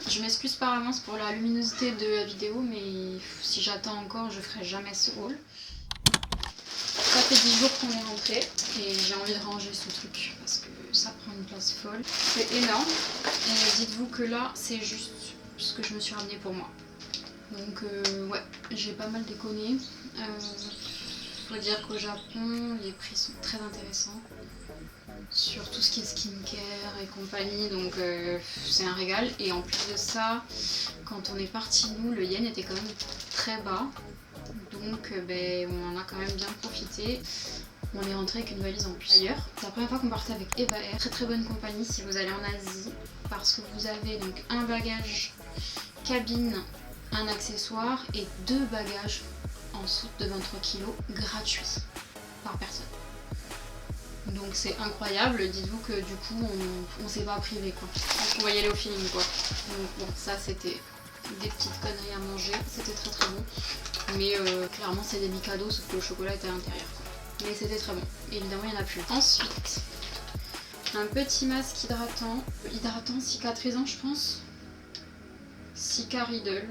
Je m'excuse par avance pour la luminosité de la vidéo, mais si j'attends encore, je ferai jamais ce haul. Ça fait 10 jours qu'on est rentré et j'ai envie de ranger ce truc parce que ça prend une place folle. C'est énorme et dites-vous que là, c'est juste ce que je me suis ramené pour moi. Donc ouais, j'ai pas mal déconné. Faut dire qu'au Japon, les prix sont très intéressants sur tout ce qui est skincare et compagnie, donc c'est un régal. Et en plus de ça, quand on est parti nous, le yen était quand même très bas, donc on en a quand même bien profité. On est rentré avec une valise en plus. D'ailleurs, c'est la première fois qu'on partait avec Eva Air, très très bonne compagnie si vous allez en Asie, parce que vous avez donc un bagage cabine, un accessoire et 2 bagages en soute de 23 kg gratuits par personne. Donc c'est incroyable, dites-vous que du coup on s'est pas privé quoi. On va y aller au feeling quoi. Donc bon, ça c'était des petites conneries à manger, c'était très très bon. Mais clairement c'est des Mikado sauf que le chocolat était à l'intérieur. Mais c'était très bon, évidemment il n'y en a plus. Ensuite, un petit masque hydratant cicatrisant je pense. Cica Riddle.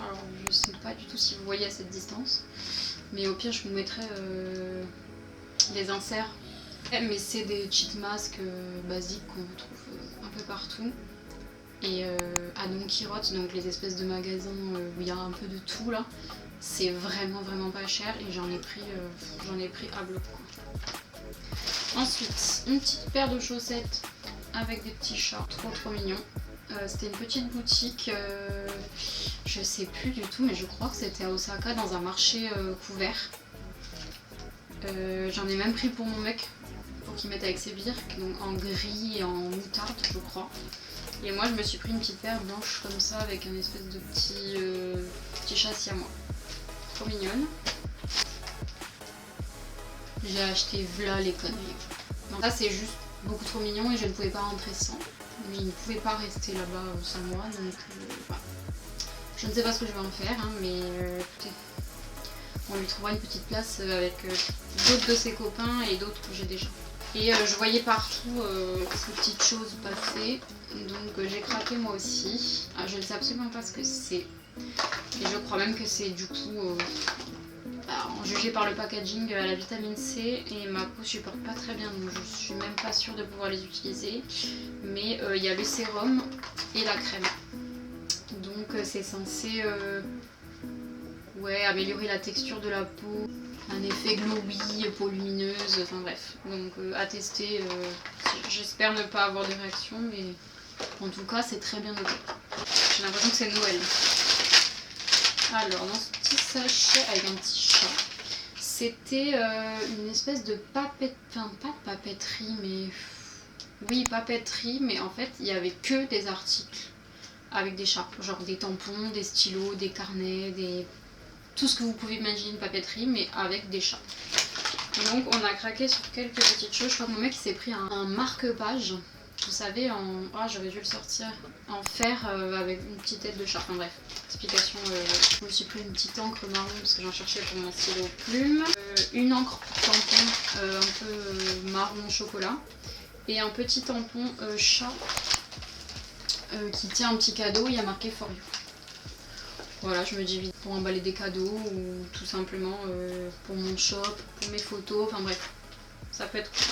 Alors je sais pas du tout si vous voyez à cette distance. Mais au pire je vous mettrai les inserts. Mais c'est des cheat masks basiques qu'on retrouve un peu partout. Et à Don Quirote, donc les espèces de magasins où il y a un peu de tout là, c'est vraiment pas cher et j'en ai pris à bloc quoi. Ensuite, une petite paire de chaussettes avec des petits chats, trop mignons. C'était une petite boutique, je sais plus du tout, mais je crois que c'était à Osaka dans un marché couvert. J'en ai même pris pour mon mec, pour qu'il mette avec ses birks, donc en gris et en moutarde je crois. Et moi je me suis pris une petite paire blanche comme ça avec un espèce de petit châssis à moi. Trop mignonne. J'ai acheté v'là les conneries. Donc ça c'est juste beaucoup trop mignon et je ne pouvais pas rentrer sans. Mais il ne pouvait pas rester là-bas sans moi, donc voilà. Je ne sais pas ce que je vais en faire, hein, mais écoutez, on lui trouvera une petite place avec d'autres de ses copains et d'autres que j'ai déjà. Et je voyais partout ces petites choses passer, donc j'ai craqué moi aussi. Je ne sais absolument pas ce que c'est. Et je crois même que c'est du coup, jugé par le packaging, la vitamine C, et ma peau supporte pas très bien, donc je suis même pas sûre de pouvoir les utiliser. Mais il y a le sérum et la crème. Donc c'est censé améliorer la texture de la peau, un effet glowy, peau lumineuse, enfin bref. Donc à tester, j'espère ne pas avoir de réaction, mais en tout cas c'est très bien noté. J'ai l'impression que c'est Noël. Alors dans ce petit sachet avec un petit chat, c'était une espèce de papeterie, enfin pas de papeterie, mais oui papeterie, mais en fait il n'y avait que des articles avec des chats, genre des tampons, des stylos, des carnets, tout ce que vous pouvez imaginer une papeterie, mais avec des chats. Donc on a craqué sur quelques petites choses. Je crois que mon mec s'est pris un marque-page, vous savez, j'aurais dû le sortir, en fer avec une petite tête de chat. Enfin bref, explication, je me suis pris une petite encre marron parce que j'en cherchais pour mon stylo plume, une encre tampon un peu marron chocolat, et un petit tampon chat qui tient un petit cadeau, il y a marqué For You. Voilà, je me dis vite pour emballer des cadeaux ou tout simplement pour mon shop, pour mes photos, enfin bref, ça peut être cool.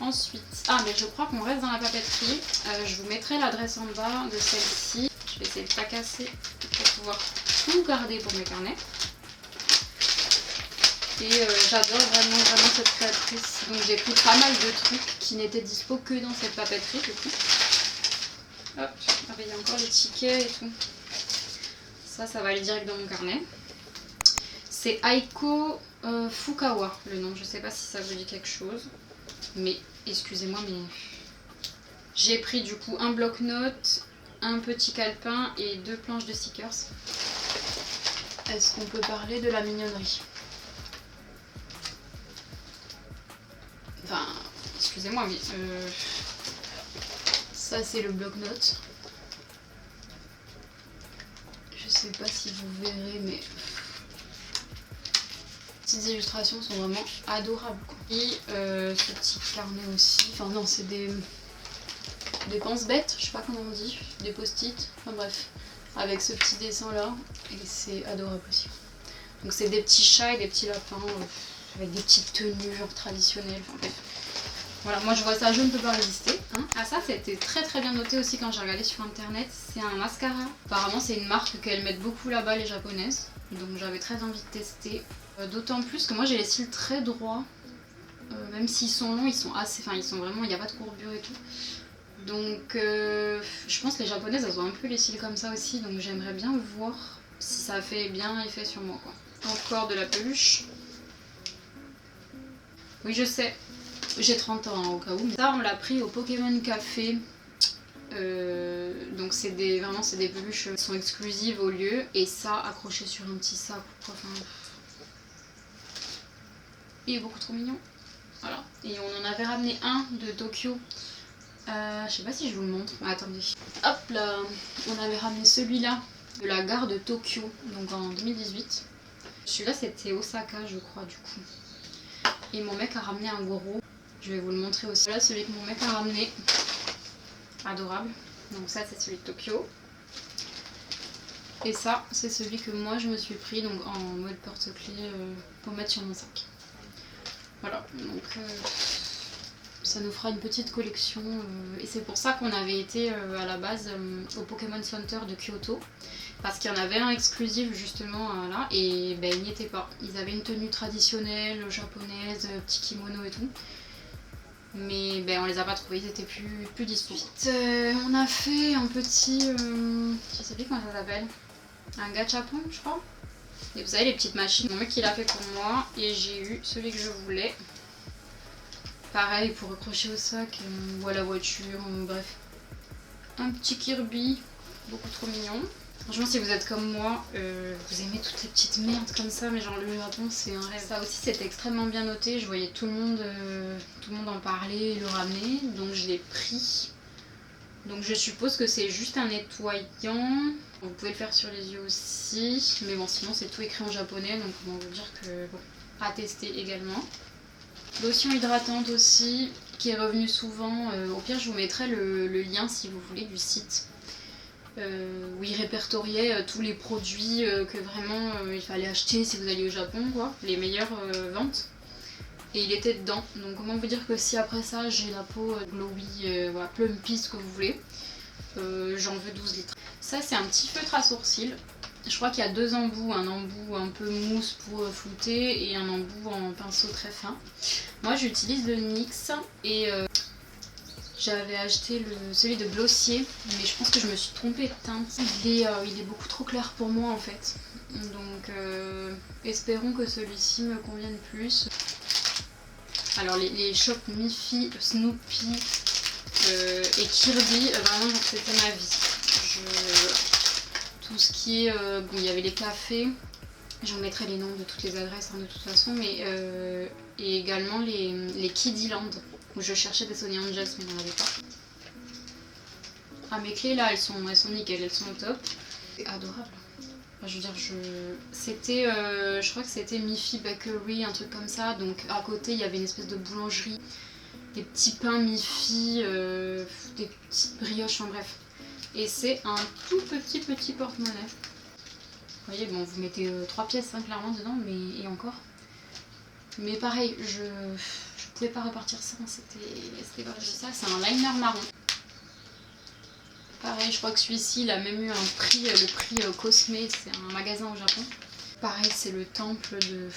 Ensuite, mais je crois qu'on reste dans la papeterie, je vous mettrai l'adresse en bas de celle-ci. Je vais essayer de pas casser pour pouvoir tout garder pour mes carnets. Et j'adore vraiment cette créatrice, donc j'ai pris pas mal de trucs qui n'étaient dispo que dans cette papeterie du coup. Hop, il y a encore les tickets et tout. Ça va aller direct dans mon carnet. C'est Aiko Fukawa, le nom. Je sais pas si ça vous dit quelque chose. Mais, excusez-moi, mais... J'ai pris du coup un bloc-notes, un petit calepin et 2 planches de stickers. Est-ce qu'on peut parler de la mignonnerie? Enfin, excusez-moi, mais... Ça, c'est le bloc-notes. Je sais pas si vous verrez, mais... Les petites illustrations sont vraiment adorables, quoi. Et ce petit carnet aussi. Enfin non, c'est des des pense-bêtes, je sais pas comment on dit, des post-it, enfin bref, avec ce petit dessin là, et c'est adorable aussi. Donc c'est des petits chats et des petits lapins, avec des petites tenues genre traditionnelles, enfin bref. Voilà, moi je vois ça, je ne peux pas résister. Hein. Ah ça, c'était très très bien noté aussi quand j'ai regardé sur internet, c'est un mascara. Apparemment c'est une marque qu'elles mettent beaucoup là-bas les japonaises, donc j'avais très envie de tester. D'autant plus que moi j'ai les cils très droits, même s'ils sont longs, ils sont assez, enfin ils sont vraiment, il n'y a pas de courbure et tout. Donc je pense que les japonaises elles ont un peu les cils comme ça aussi, donc j'aimerais bien voir si ça fait bien effet sur moi quoi. Encore de la peluche. Oui je sais, j'ai 30 ans hein, au cas où. Ça on l'a pris au Pokémon Café. Donc c'est vraiment c'est des peluches qui sont exclusives au lieu. Et ça accroché sur un petit sac. Enfin, il est beaucoup trop mignon. Voilà. Et on en avait ramené un de Tokyo. Je sais pas si je vous le montre. Attendez. Hop là. On avait ramené celui-là de la gare de Tokyo. Donc en 2018. Celui-là c'était Osaka je crois du coup. Et mon mec a ramené un gros. Je vais vous le montrer aussi. Voilà celui que mon mec a ramené. Adorable. Donc ça c'est celui de Tokyo. Et ça c'est celui que moi je me suis pris donc en mode porte-clés pour mettre sur mon sac. Voilà, donc ça nous fera une petite collection. Et c'est pour ça qu'on avait été à la base au Pokémon Center de Kyoto. Parce qu'il y en avait un exclusif justement là, et ben ils n'y étaient pas. Ils avaient une tenue traditionnelle, japonaise, petit kimono et tout. Mais ben on les a pas trouvés, ils étaient plus dispo. On a fait un petit, je sais plus comment ça s'appelle, un gachapon je crois. Et vous savez les petites machines, mon mec il l'a fait pour moi et j'ai eu celui que je voulais. Pareil pour accrocher au sac ou à la voiture, bref. Un petit Kirby, beaucoup trop mignon. Franchement si vous êtes comme moi, vous aimez toutes les petites merdes comme ça, mais genre le Japon c'est un rêve. Ça aussi c'était extrêmement bien noté, je voyais tout le monde en parler, le ramener, donc je l'ai pris. Donc je suppose que c'est juste un nettoyant, vous pouvez le faire sur les yeux aussi, mais bon sinon c'est tout écrit en japonais, donc on va vous dire que bon, à tester également. Lotion hydratante aussi, qui est revenue souvent, au pire je vous mettrai le lien si vous voulez du site. Où il répertoriait tous les produits que vraiment il fallait acheter si vous alliez au Japon, quoi, les meilleures ventes. Et il était dedans. Donc comment vous dire que si après ça j'ai la peau glowy, voilà, plumpy, ce que vous voulez, j'en veux 12 litres. Ça c'est un petit feutre à sourcils. Je crois qu'il y a deux embouts, un embout un peu mousse pour flouter et un embout en pinceau très fin. Moi j'utilise le NYX et j'avais acheté celui de Glossier, mais je pense que je me suis trompée de teinte. Il est beaucoup trop clair pour moi en fait. Donc espérons que celui-ci me convienne plus. Alors les shops Miffy, Snoopy et Kirby, vraiment c'était ma vie. Tout ce qui est... bon il y avait les cafés, j'en mettrai les noms de toutes les adresses hein, de toute façon, mais et également les Kiddyland. Où je cherchais des Sony Angels mais il n'y en avait pas. Ah mes clés là elles sont nickel, elles sont au top. C'est adorable. Enfin, je veux dire c'était je crois que c'était Miffy Bakery, un truc comme ça. Donc à côté il y avait une espèce de boulangerie, des petits pains Miffy, des petites brioches, en bref. Et c'est un tout petit porte-monnaie. Vous voyez bon vous mettez 3 pièces hein, clairement dedans mais et encore. Mais pareil je pouvais pas repartir sans, c'était pas ça, c'est un liner marron. Pareil, je crois que celui-ci, il a même eu un prix, le prix Cosme, c'est un magasin au Japon. Pareil, c'est le temple de...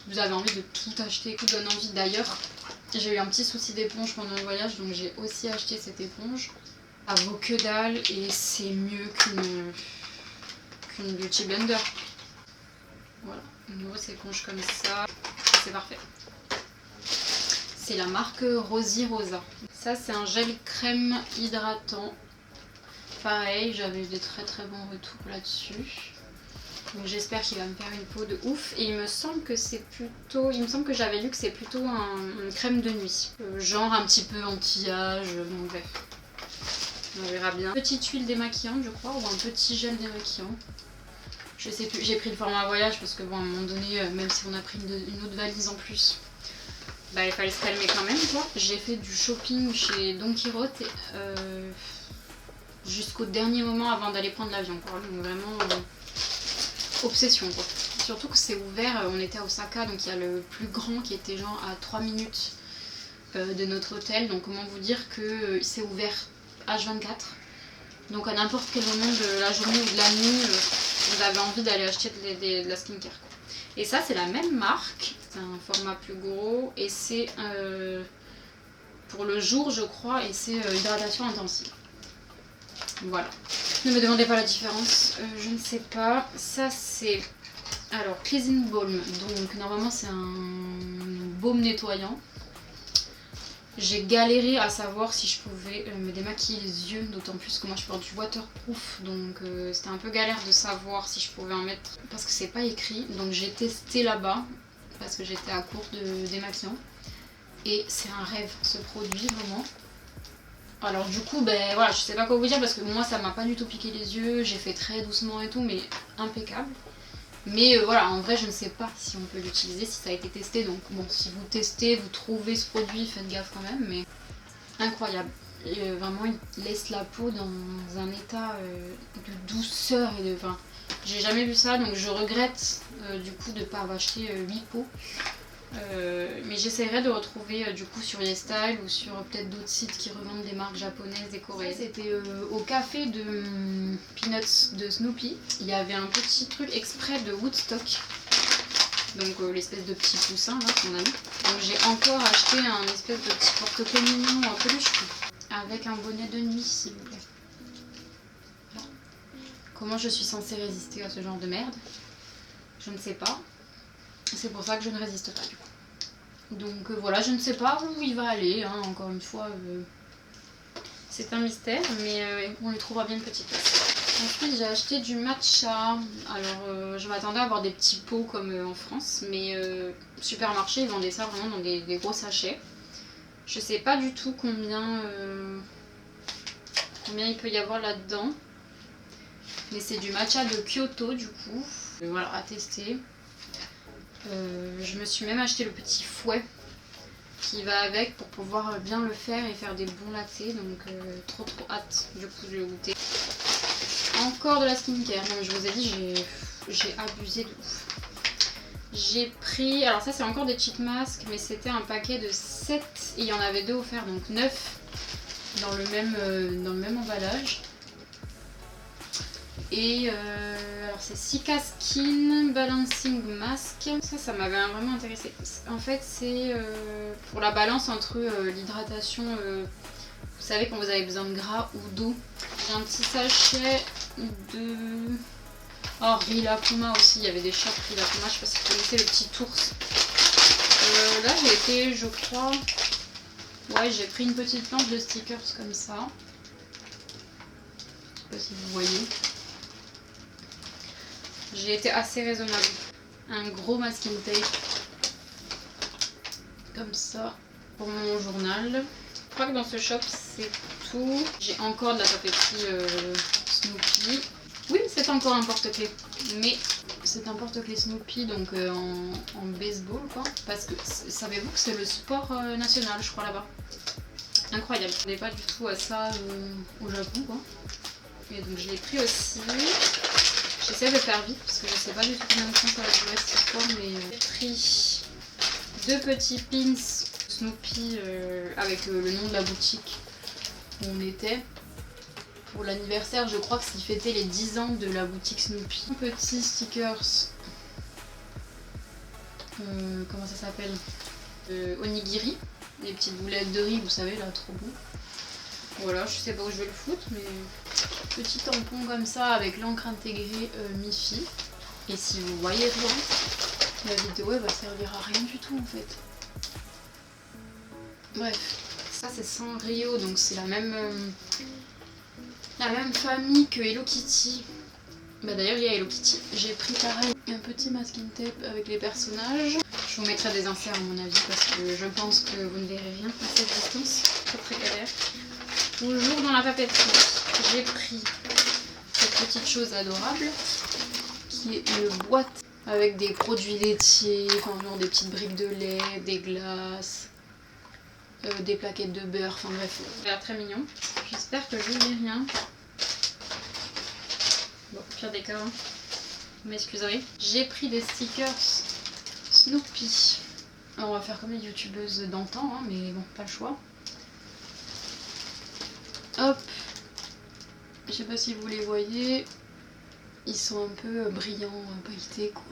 Vous avez envie de tout acheter, qui donne envie. D'ailleurs, j'ai eu un petit souci d'éponge pendant le voyage, donc j'ai aussi acheté cette éponge. Ça vaut que dalle et c'est mieux qu'une Beauty Blender. Voilà, une grosse éponge comme ça, c'est parfait. C'est la marque Rosy Rosa. Ça c'est un gel crème hydratant. Pareil, j'avais eu des très bons retours là-dessus. Donc j'espère qu'il va me faire une peau de ouf. Et il me semble que c'est plutôt... Il me semble que j'avais lu que c'est plutôt une crème de nuit. Genre un petit peu anti-âge, bon bref. On verra bien. Petite huile démaquillante je crois, ou un petit gel démaquillant. Je sais plus, j'ai pris le format voyage parce que bon à un moment donné, même si on a pris une autre valise en plus, bah, il fallait se calmer quand même quoi. J'ai fait du shopping chez Don Quirote jusqu'au dernier moment avant d'aller prendre l'avion quoi. Donc vraiment obsession quoi. Surtout que c'est ouvert, on était à Osaka donc il y a le plus grand qui était genre à 3 minutes de notre hôtel. Donc comment vous dire que c'est ouvert H24. Donc à n'importe quel moment de la journée ou de la nuit, vous avez envie d'aller acheter de la skincare quoi. Et ça c'est la même marque, c'est un format plus gros et c'est pour le jour je crois et c'est hydratation intensive. Voilà. Ne me demandez pas la différence, je ne sais pas. Ça c'est alors Cleansing Balm, donc normalement c'est un baume nettoyant. J'ai galéré à savoir si je pouvais me démaquiller les yeux, d'autant plus que moi je porte du waterproof, donc c'était un peu galère de savoir si je pouvais en mettre, parce que c'est pas écrit, donc j'ai testé là-bas, parce que j'étais à court de démaquillant, et c'est un rêve ce produit vraiment. Alors du coup, ben voilà, je sais pas quoi vous dire, parce que moi ça m'a pas du tout piqué les yeux, j'ai fait très doucement et tout, mais impeccable. Mais voilà, en vrai je ne sais pas si on peut l'utiliser, si ça a été testé, donc bon, si vous testez, vous trouvez ce produit, faites gaffe quand même, mais incroyable. Et, vraiment il laisse la peau dans un état de douceur et de... Enfin, j'ai jamais vu ça, donc je regrette du coup de ne pas avoir acheté 8 pots. Mais j'essaierai de retrouver du coup sur YesStyle ou sur peut-être d'autres sites qui revendent des marques japonaises et coréennes. C'était au café de Peanuts de Snoopy. Il y avait un petit truc exprès de Woodstock. Donc l'espèce de petit poussin là qu'on a mis. Donc j'ai encore acheté un espèce de petit porte-clés mignon en peluche avec un bonnet de nuit s'il vous plaît. Voilà. Comment je suis censée résister à ce genre de merde? Je ne sais pas. C'est pour ça que je ne résiste pas du coup. Donc voilà, je ne sais pas où il va aller, hein, encore une fois, c'est un mystère, mais on lui trouvera bien une petite place. Ensuite j'ai acheté du matcha, alors je m'attendais à avoir des petits pots comme en France, mais supermarché ils vendaient ça vraiment dans des gros sachets. Je sais pas du tout combien il peut y avoir là-dedans, mais c'est du matcha de Kyoto du coup, voilà, à tester. Je me suis même acheté le petit fouet qui va avec pour pouvoir bien le faire et faire des bons lattés, donc trop hâte du coup de le goûter. Encore de la skincare, donc je vous ai dit j'ai abusé de ouf. J'ai pris, alors ça c'est encore des cheat masks, mais c'était un paquet de 7 et il y en avait 2 offerts, donc 9 dans le même emballage. Et alors c'est Sika Skin Balancing Mask, ça m'avait vraiment intéressé. En fait c'est pour la balance entre l'hydratation, vous savez quand vous avez besoin de gras ou d'eau. J'ai un petit sachet de... Oh, Rila Puma aussi, il y avait des chapes Rila Puma, je sais pas si vous connaissez le petit ours. Là j'ai été, je crois, ouais j'ai pris une petite planche de stickers comme ça. Je sais pas si vous voyez. J'ai été assez raisonnable. Un gros masking tape. Comme ça. Pour mon journal. Je crois que dans ce shop c'est tout. J'ai encore de la papeterie Snoopy. Oui, c'est encore un porte-clés. Mais c'est un porte-clés Snoopy donc en baseball quoi. Parce que savez-vous que c'est le sport national je crois là-bas. Incroyable. Je n'ai pas du tout à ça au Japon quoi. Et donc je l'ai pris aussi. J'essaie de faire vite parce que je sais pas du tout combien de temps ça va durer cette histoire, mais j'ai pris 2 petits pins Snoopy avec le nom de la boutique où on était. Pour l'anniversaire, je crois que c'est fêter les 10 ans de la boutique Snoopy. Petits stickers, comment ça s'appelle, onigiri, les petites boulettes de riz, vous savez là, trop bon. Voilà, je sais pas où je vais le foutre, mais petit tampon comme ça avec l'encre intégrée Mifi. Et si vous voyez rien, la vidéo elle va servir à rien du tout en fait. Bref, ça c'est Sanrio, donc c'est la même famille que Hello Kitty. Bah d'ailleurs il y a Hello Kitty. J'ai pris pareil un petit masking tape avec les personnages. Je vous mettrai des inserts à mon avis parce que je pense que vous ne verrez rien à cette distance. Très galère. Toujours dans la papeterie, j'ai pris cette petite chose adorable qui est une boîte avec des produits laitiers, enfin genre des petites briques de lait, des glaces, des plaquettes de beurre, enfin bref, ça a l'air très mignon. J'espère que je n'ai rien. Bon, pire des cas, hein. Vous m'excuserez. J'ai pris des stickers Snoopy. Alors, on va faire comme les youtubeuses d'antan, hein, mais bon, pas le choix. Hop. Je sais pas si vous les voyez. Ils sont un peu brillants, pailletés quoi.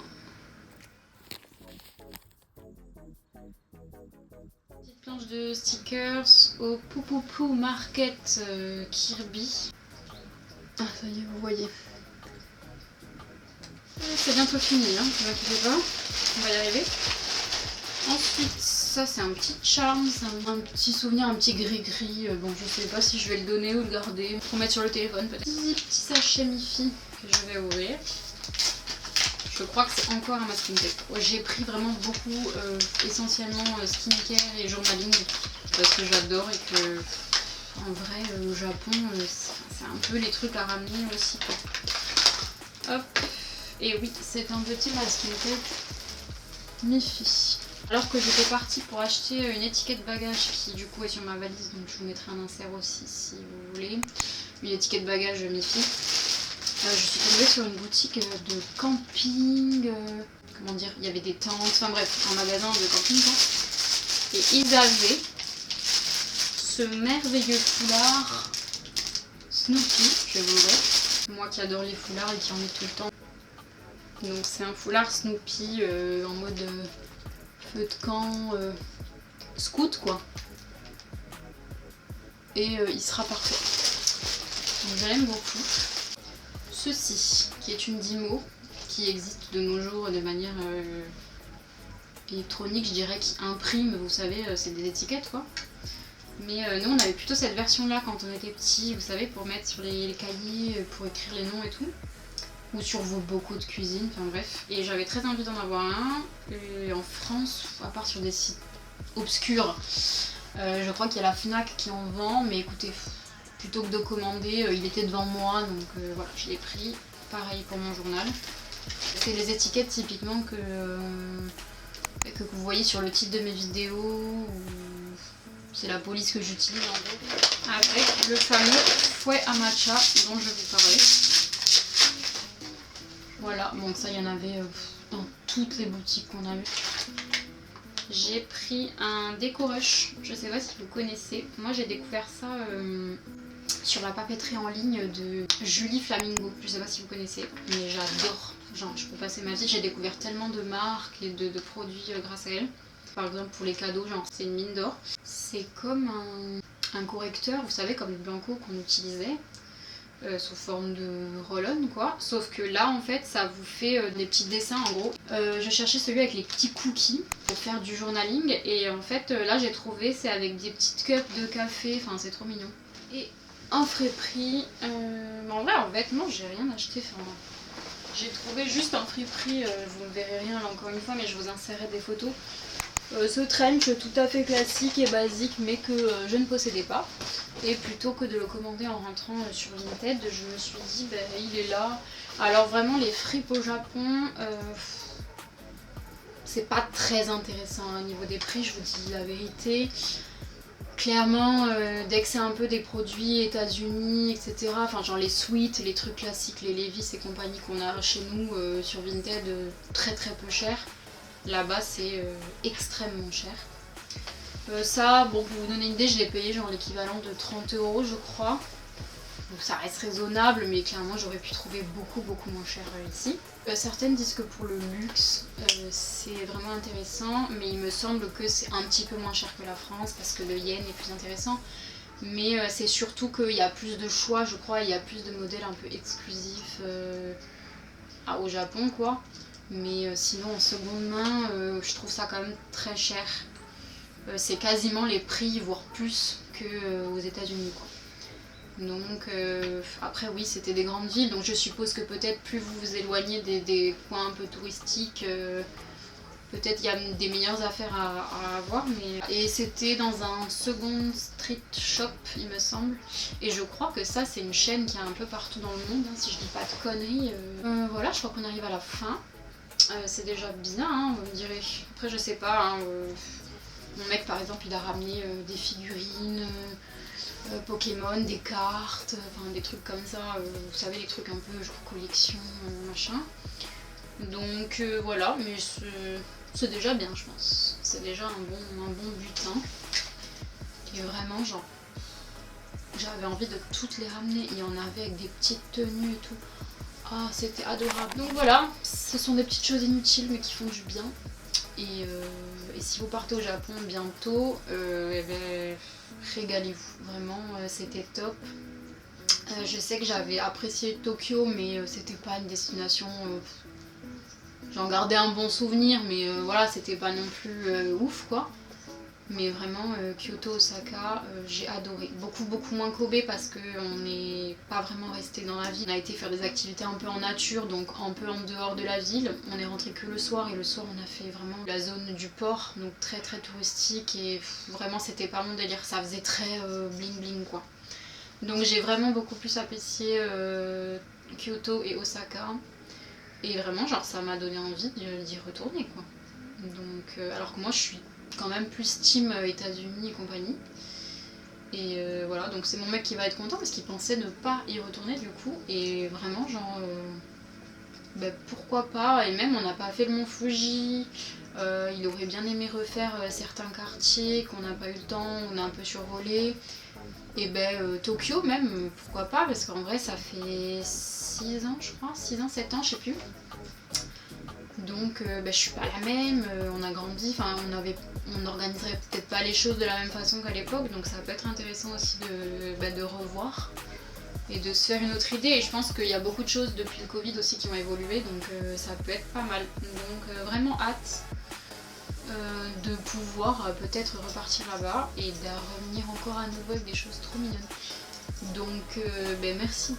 Petite planche de stickers au Poupoupou Market Kirby. Ah ça y est, vous voyez. C'est bientôt fini, hein, ne vous inquiétez pas, on va y arriver. Ensuite, ça c'est un petit charme, un petit souvenir, un petit gris-gris. Bon, je sais pas si je vais le donner ou le garder. Pour mettre sur le téléphone peut-être. Petit sachet Miffy que je vais ouvrir. Je crois que c'est encore un masking tape. J'ai pris vraiment beaucoup, essentiellement skincare et journaling. Parce que j'adore et que, en vrai, au Japon, c'est un peu les trucs à ramener aussi, quoi. Hop. Et oui, c'est un petit masking tape Miffy. Alors que j'étais partie pour acheter une étiquette bagage qui du coup est sur ma valise, donc je vous mettrai un insert aussi si vous voulez. Une étiquette bagage Miffy. Je suis tombée sur une boutique de camping, comment dire, il y avait des tentes, enfin bref, un magasin de camping quoi. Et ils avaient ce merveilleux foulard Snoopy, je vais vous l'ouvrir. Moi qui adore les foulards et qui en ai tout le temps. Donc c'est un foulard Snoopy en mode feu de camp, scout quoi. Et il sera parfait. Donc j'aime beaucoup. Ceci, qui est une Dymo, qui existe de nos jours de manière électronique, je dirais, qui imprime, vous savez, c'est des étiquettes quoi. Mais nous on avait plutôt cette version là quand on était petit, vous savez, pour mettre sur les cahiers, pour écrire les noms et tout. Ou sur vos bocaux de cuisine, enfin bref. Et j'avais très envie d'en avoir un. Et en France, à part sur des sites obscurs, je crois qu'il y a la Fnac qui en vend, mais écoutez, plutôt que de commander, il était devant moi, donc voilà, je l'ai pris. Pareil pour mon journal. C'est les étiquettes typiquement que vous voyez sur le titre de mes vidéos, ou c'est la police que j'utilise en gros. Avec le fameux fouet à matcha dont je vous parlais. Voilà, bon ça il y en avait dans toutes les boutiques qu'on a eu. J'ai pris un Décorush, je sais pas si vous connaissez. Moi j'ai découvert ça sur la papeterie en ligne de Julie Flamingo. Je sais pas si vous connaissez, mais j'adore. Genre je peux passer ma vie, j'ai découvert tellement de marques et de produits grâce à elle. Par exemple pour les cadeaux, genre c'est une mine d'or. C'est comme un correcteur, vous savez, comme le Blanco qu'on utilisait. Sous forme de roll-on quoi, sauf que là en fait ça vous fait des petits dessins en gros. Je cherchais celui avec les petits cookies pour faire du journaling et en fait là j'ai trouvé c'est avec des petites cups de café, enfin c'est trop mignon. Et en frais prix, mais en vrai en vêtements j'ai rien acheté, enfin j'ai trouvé juste en frais prix, vous ne verrez rien là encore une fois mais je vous insérerai des photos. Ce trench tout à fait classique et basique mais que je ne possédais pas. Et plutôt que de le commander en rentrant sur Vinted, je me suis dit bah, il est là. Alors vraiment les fripes au Japon, c'est pas très intéressant au niveau des prix, je vous dis la vérité. Clairement, dès que c'est un peu des produits États-Unis, etc., enfin genre les Sweet, les trucs classiques, les Levi's et compagnie qu'on a chez nous sur Vinted, très très peu cher. Là-bas c'est extrêmement cher. Ça, bon pour vous donner une idée, je l'ai payé genre l'équivalent de 30 € je crois. Donc ça reste raisonnable mais clairement j'aurais pu trouver beaucoup moins cher ici. Certaines disent que pour le luxe c'est vraiment intéressant mais il me semble que c'est un petit peu moins cher que la France parce que le yen est plus intéressant. Mais c'est surtout qu'il y a plus de choix je crois, il y a plus de modèles un peu exclusifs au Japon quoi. Mais sinon en seconde main je trouve ça quand même très cher. C'est quasiment les prix voire plus qu'aux États-Unis quoi. Donc après oui c'était des grandes villes donc je suppose que peut-être plus vous vous éloignez des coins un peu touristiques, peut-être il y a des meilleures affaires à avoir. Et c'était dans un second street shop il me semble. Et je crois que ça c'est une chaîne qui est un peu partout dans le monde hein, si je dis pas de conneries. Voilà je crois qu'on arrive à la fin. c'est déjà bien, hein, vous me direz. Après je sais pas, hein, mon mec par exemple il a ramené des figurines, Pokémon, des cartes, enfin des trucs comme ça, vous savez les trucs un peu genre collection, machin. Donc voilà, mais c'est déjà bien je pense. C'est déjà un bon butin. Et vraiment genre, j'avais envie de toutes les ramener. Il y en avait avec des petites tenues et tout. Ah, c'était adorable. Donc voilà, ce sont des petites choses inutiles mais qui font du bien. Et si vous partez au Japon bientôt, eh ben, régalez-vous. Vraiment, c'était top. Je sais que j'avais apprécié Tokyo, mais c'était pas une destination. J'en gardais un bon souvenir, mais voilà, c'était pas non plus ouf quoi. Mais vraiment, Kyoto, Osaka, j'ai adoré. Beaucoup moins Kobe parce qu'on n'est pas vraiment resté dans la ville. On a été faire des activités un peu en nature, donc un peu en dehors de la ville. On est rentré que le soir et le soir on a fait vraiment la zone du port, donc très touristique et vraiment c'était pas mon délire. Ça faisait très bling bling quoi. Donc j'ai vraiment beaucoup plus apprécié Kyoto et Osaka. Et vraiment, genre ça m'a donné envie d'y retourner quoi. Donc, alors que moi je suis quand même plus team États-Unis et compagnie. Et voilà, donc c'est mon mec qui va être content parce qu'il pensait ne pas y retourner du coup. Et vraiment, genre, pourquoi pas. Et même, on n'a pas fait le mont Fuji. Il aurait bien aimé refaire certains quartiers qu'on n'a pas eu le temps, on a un peu survolé. Et Tokyo même, pourquoi pas, parce qu'en vrai ça fait 6 ans je crois, 6 ans, 7 ans, je sais plus. Donc je suis pas la même, on a grandi, enfin on n'organiserait peut-être pas les choses de la même façon qu'à l'époque, donc ça peut être intéressant aussi de revoir et de se faire une autre idée. Et je pense qu'il y a beaucoup de choses depuis le Covid aussi qui ont évolué, donc ça peut être pas mal. Donc vraiment hâte de pouvoir peut-être repartir là-bas et de revenir encore à nouveau avec des choses trop mignonnes. Donc merci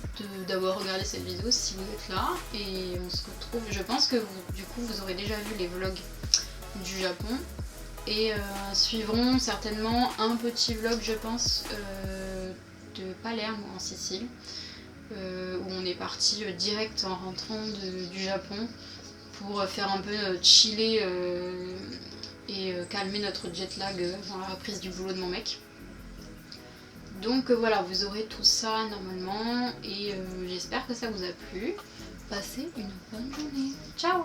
d'avoir regardé cette vidéo si vous êtes là, et on se retrouve, je pense que du coup vous aurez déjà vu les vlogs du Japon et suivront certainement un petit vlog je pense de Palerme en Sicile où on est parti direct en rentrant du Japon pour faire un peu chiller et calmer notre jet lag avant la reprise du boulot de mon mec. Donc voilà, vous aurez tout ça normalement et j'espère que ça vous a plu. Passez une bonne journée. Ciao!